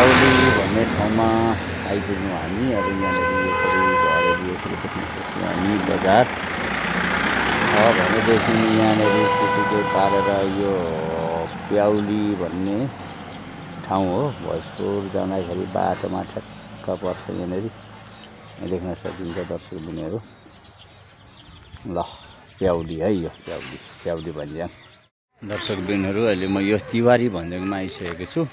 प्याउली भन्ने ठाउँमा आइपुग्यौँ हामी। अब यहाँनिर यसरी घरहरू यसरी देख्न सक्छौँ हामी। बजार छ भनेदेखि यहाँनिर चिटिकै पारेर यो प्याउली भन्ने ठाउँ हो। भोजपुर जाँदाखेरि बाटोमा ठ्याक्क पर्छ यहाँनिर देख्न सकिन्छ दर्शकबिनहरू। ल प्याउली है, यो प्याउली भन्ज्याङ। दर्शकबिनहरू अहिले म यो तिवारी भन्ज्याङमा आइसकेको छु।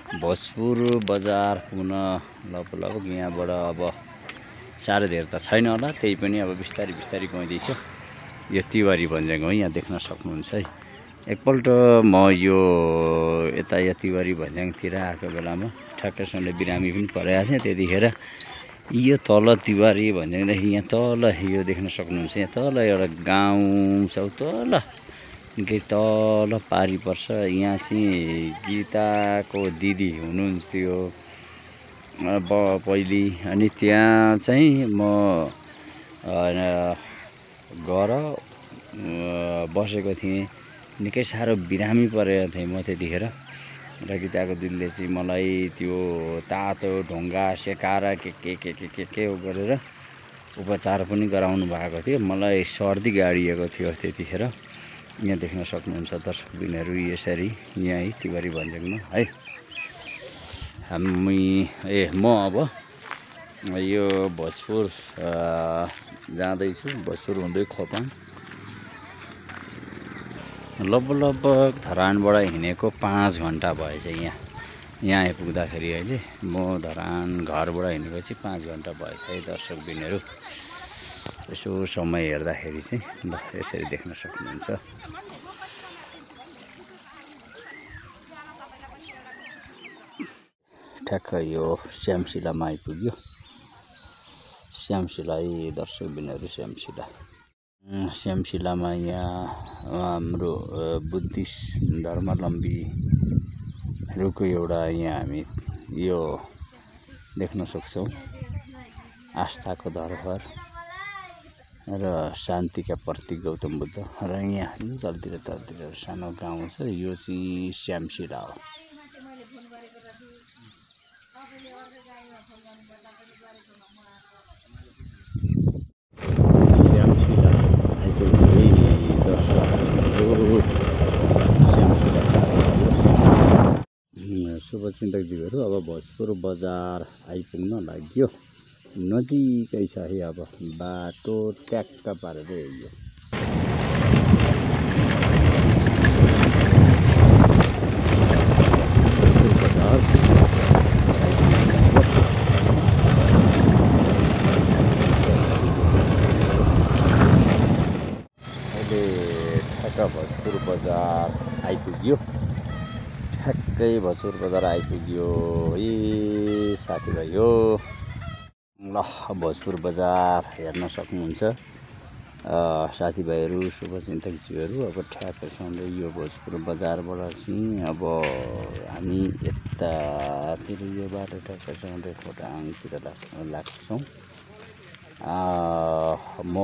भोजपुर बजार पुग्न लगभग यहाँबाट अब साह्रै धेरै त छैन होला, त्यही पनि अब बिस्तारै बिस्तारै गइँदैछ। यो तिवारी भन्ज्याङ हो, यहाँ देख्न सक्नुहुन्छ है। एकपल्ट म यो यता तिवारी भन्ज्याङतिर आएको बेलामा ठ्याक्कैसँग बिरामी पनि परेको थिएँ। त्यतिखेर यो तल तिवारी भन्ज्याङदेखि यहाँ तल यो देख्न सक्नुहुन्छ। यहाँ तल एउटा गाउँ छ, तल निकै तल पारी पर्छ। यहाँ चाहिँ गीताको दिदी हुनुहुन्थ्यो अब पहिले, अनि त्यहाँ चाहिँ म गएर बसेको थिएँ। निकै साह्रो बिरामी परेको थिएँ म त्यतिखेर। र गीताको दिदीले चाहिँ मलाई त्यो तातो ढुङ्गा सेकाएर के गरेर उपचार पनि गराउनु भएको थियो। मलाई सर्दी गाडिएको थियो त्यतिखेर। यहाँ देख्न सक्नुहुन्छ दर्शकबिनहरू यसरी यहाँ है तिवारी भन्ज्याङमा है। म अब यो भोजपुर जाँदैछु। भोजपुर हुँदै खोटाङ लगभग धरानबाट हिँडेको 5 घन्टा भएछ। यहाँ आइपुग्दाखेरि अहिले म धरान घरबाट हिँडेको चाहिँ 5 घन्टा भएछ है दर्शकबिनहरू। यसो समय हेर्दाखेरि चाहिँ ल यसरी देख्न सक्नुहुन्छ। ठ्याक्क यो श्यामशिलामा आइपुग्यो। श्यामशिला है दर्शकबिनहरू, श्यामशिलामा यहाँ हाम्रो बुद्धिस्ट धर्मावलम्बीहरूको एउटा यहाँ हामी यो देख्न सक्छौँ आस्थाको धरोहर र शान्तिका प्रतीक गौतम बुद्ध। र यहाँ तलतिर सानो गाउँ छ, यो चाहिँ श्यामशिला हो। शुभचिन्तकज्यूहरू अब भोजपुर बजार आइपुग्न लाग्यो। नजिकै छ है, अब बाटो ट्याक्क पारेर हिँड्यो। अहिले ठ्याक्क भोजपुर बजार आइपुग्यो। ठ्याक्कै भोजपुर बजार आइपुग्यो है साथीभाइ हो। ल भोजपुर बजार हेर्न सक्नुहुन्छ साथीभाइहरू, शुभचिन्तकज्यूहरू। अब ठ्याक्कैसँग यो भोजपुर बजारबाट चाहिँ अब हामी यतातिर यो बाटो ठ्याक्कैसँग खोटाङतिर लाग्छौँ। म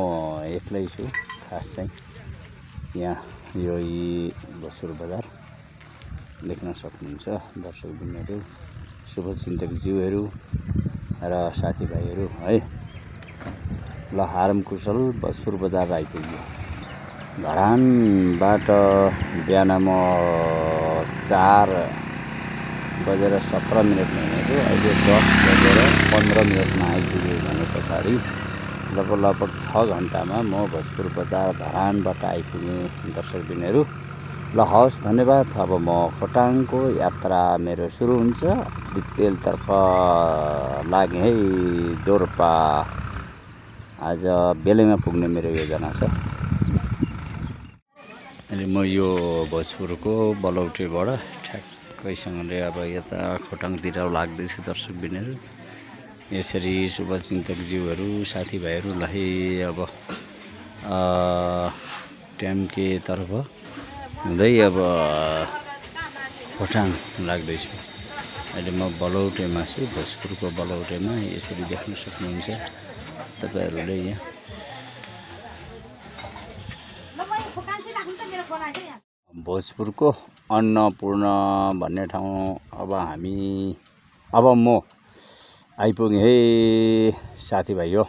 एक्लै छु खास चाहिँ यहाँ यो भोजपुर बजार देख्न सक्नुहुन्छ दर्शकबिनहरू, शुभचिन्तकज्यूहरू र साथीभाइहरू है। ल हारम कुशल भोजपुर बजार आइपुग्यो। धरानबाट बिहान म 4:17 हिँडेको, अहिले 10:15 आइपुग्यो भने पछाडि लगभग 6 घन्टामा म भोजपुर बजार धरानबाट आइपुगेँ दर्शकबिनहरू। ल हवस्, धन्यवाद। अब म खोटाङको यात्रा मेरो सुरु हुन्छ। दिपेलतर्फ लागेँ है, दोर्पा। आज बेलैमा पुग्ने मेरो योजना छ। अहिले म यो भोजपुरको बलौटेबाट ठ्याक्कैसँगले अब यता खोटाङतिर लाग्दैछु दर्शकबिनहरू। यसरी शुभचिन्तकज्यूहरू साथीभाइहरूलाई अब ट्याम्केतर्फ हुँदै अब खोटाङ लाग्दैछु। अहिले म बलौटेमा छु, भोजपुरको बलौटेमा। यसरी देख्न सक्नुहुन्छ तपाईँहरूले यहाँ। भोजपुरको अन्नपूर्ण भन्ने ठाउँ अब म आइपुगेँ है साथीभाइ हो।